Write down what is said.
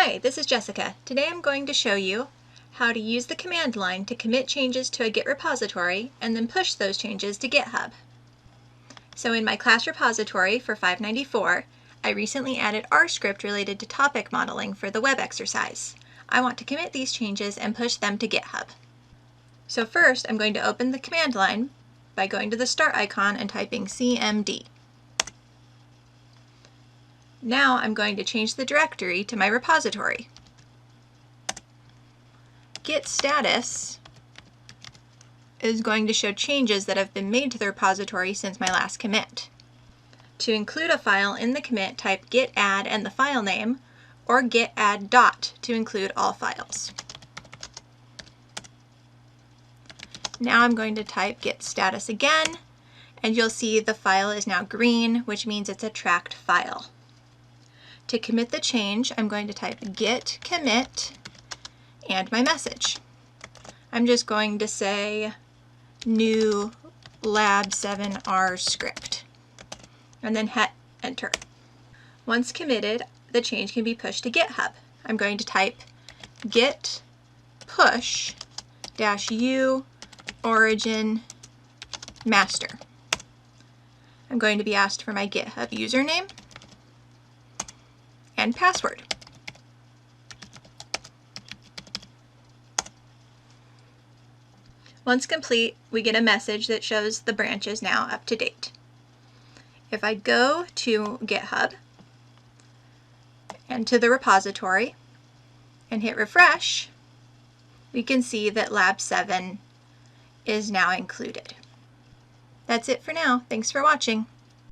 Hi, this is Jessica. Today I'm going to show you how to use the command line to commit changes to a Git repository and then push those changes to GitHub. So in my class repository for 594, I recently added our script related to topic modeling for the web exercise. I want to commit these changes and push them to GitHub. So first I'm going to open the command line by going to the start icon and typing cmd. Now I'm going to change the directory to my repository. Git status is going to show changes that have been made to the repository since my last commit. To include a file in the commit, type git add and the file name, or git add dot to include all files. Now I'm going to type git status again, and you'll see the file is now green, which means it's a tracked file. To commit the change, I'm going to type git commit and my message. I'm just going to say new lab 7R script and then hit enter. Once committed, the change can be pushed to GitHub. I'm going to type git push -u origin master. I'm going to be asked for my GitHub username and password. Once complete, we get a message that shows the branch is now up to date. If I go to GitHub and to the repository and hit refresh, we can see that Lab 7 is now included. That's it for now. Thanks for watching.